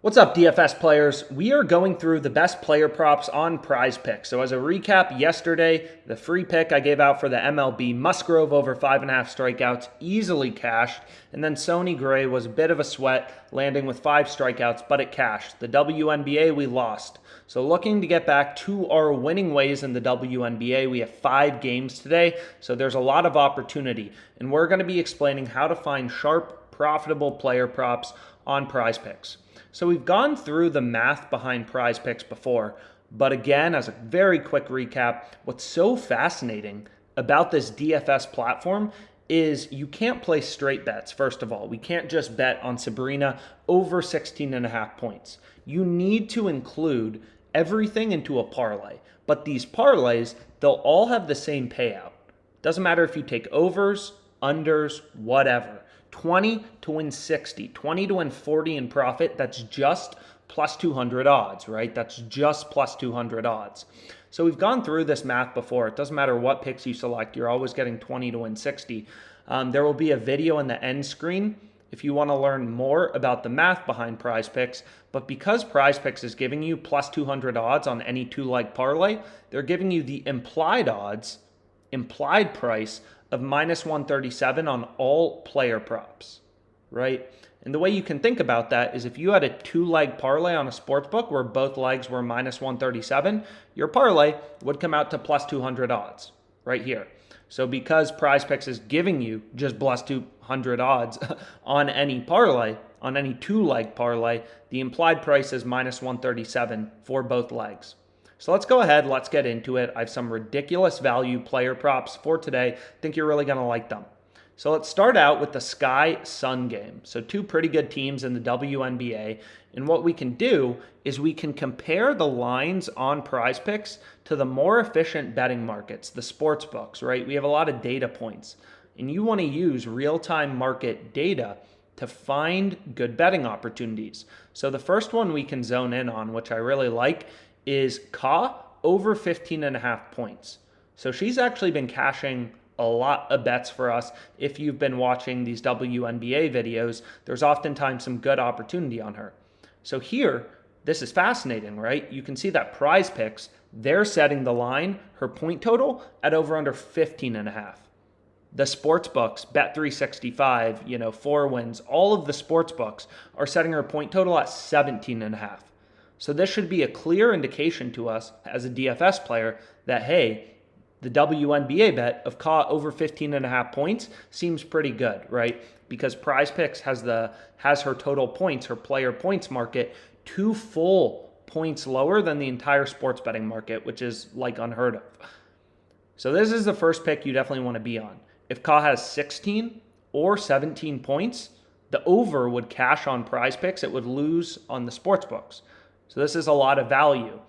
What's up, DFS players? We are going through the best player props on PrizePicks. So as a recap, yesterday, the free pick I gave out for the MLB, Musgrove over 5.5 strikeouts, easily cashed. And then Sonny Gray was a bit of a sweat, landing with 5 strikeouts, but it cashed. The WNBA, we lost. So looking to get back to our winning ways in the WNBA, we have 5 games today, so there's a lot of opportunity. And we're going to be explaining how to find sharp, profitable player props on PrizePicks. So we've gone through the math behind PrizePicks before, but again, as a very quick recap, what's so fascinating about this DFS platform is you can't play straight bets, first of all. We can't just bet on Sabrina over 16.5 points. You need to include everything into a parlay, but these parlays, they'll all have the same payout. Doesn't matter if you take overs, unders, whatever. 20 to win 60, 20 to win 40 in profit, that's just plus 200 odds, right? That's just plus 200 odds. So we've gone through this math before. It doesn't matter what picks you select, you're always getting 20 to win 60. There will be a video in the end screen if you want to learn more about the math behind PrizePicks. But because PrizePicks is giving you plus 200 odds on any 2-leg parlay, they're giving you the implied odds, implied price of minus 137 on all player props, right? And the way you can think about that is if you had a 2-leg parlay on a sports book where both legs were minus 137, your parlay would come out to plus 200 odds right here. So because PrizePicks is giving you just plus 200 odds on any parlay, on any 2-leg parlay, the implied price is minus 137 for both legs. So let's go ahead, let's get into it. I have some ridiculous value player props for today. I think you're really going to like them. So let's start out with the Sky Sun game. So 2 pretty good teams in the WNBA. And what we can do is we can compare the lines on PrizePicks to the more efficient betting markets, the sports books, right? We have a lot of data points. And you want to use real-time market data to find good betting opportunities. So the first one we can zone in on, which I really like, is Kahleah over 15.5 points. So she's actually been cashing a lot of bets for us. If you've been watching these WNBA videos, there's oftentimes some good opportunity on her. So here, this is fascinating, right? You can see that PrizePicks, they're setting the line, her point total, at over under 15.5. The sports books, Bet365, 4 wins, all of the sports books are setting her point total at 17.5. So this should be a clear indication to us as a DFS player that, hey, the WNBA bet of Kahleah over 15.5 points seems pretty good, right? Because PrizePicks has her total points, her player points market, 2 full points lower than the entire sports betting market, which is like unheard of. So this is the first pick you definitely want to be on. If Kahleah has 16 or 17 points, the over would cash on PrizePicks. It would lose on the sports books. So this is a lot of value.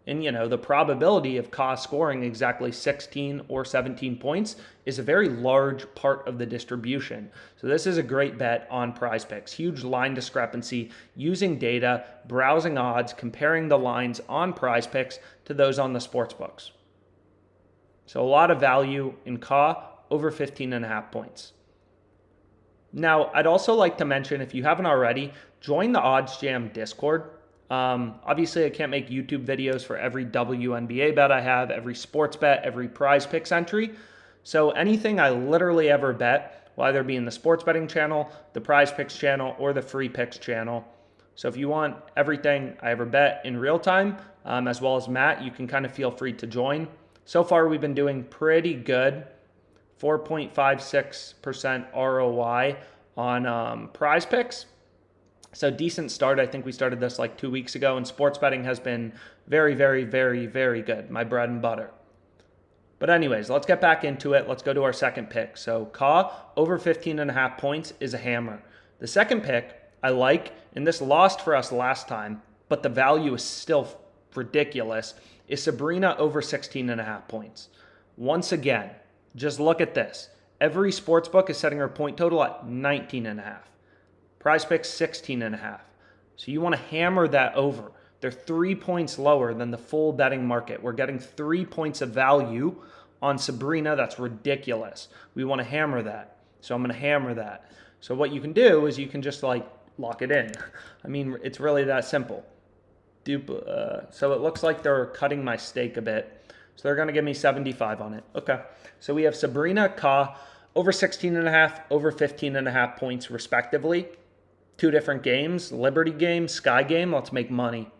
And, the probability of Kahleah scoring exactly 16 or 17 points is a very large part of the distribution. So this is a great bet on PrizePicks. Huge line discrepancy, using data, browsing odds, comparing the lines on PrizePicks to those on the sports books. So a lot of value in Kahleah over 15.5 points. Now, I'd also like to mention, if you haven't already, join the OddsJam Discord. Obviously, I can't make YouTube videos for every WNBA bet I have, every sports bet, every PrizePicks entry. So anything I literally ever bet will either be in the sports betting channel, the PrizePicks channel, or the free picks channel. So if you want everything I ever bet in real time, as well as Matt, you can kind of feel free to join. So far, we've been doing pretty good. 4.56% ROI on PrizePicks. So decent start. I think we started this like 2 weeks ago, and sports betting has been very, very, very, very good. My bread and butter. But anyways, let's get back into it. Let's go to our second pick. So Kahleah over 15.5 points is a hammer. The second pick I like, and this lost for us last time, but the value is still ridiculous, is Sabrina over 16.5 points. Once again, just look at this. Every sportsbook is setting her point total at 19.5. PrizePicks 16.5. So you want to hammer that over. They're 3 points lower than the full betting market. We're getting 3 points of value on Sabrina. That's ridiculous. We want to hammer that. So I'm going to hammer that. So what you can do is you can just lock it in. I mean, it's really that simple. So it looks like they're cutting my stake a bit. So they're going to give me 75 on it. Okay. So we have Sabrina over 16.5, over 15.5 points respectively. 2 different games, Liberty game, Sky game. Let's make money.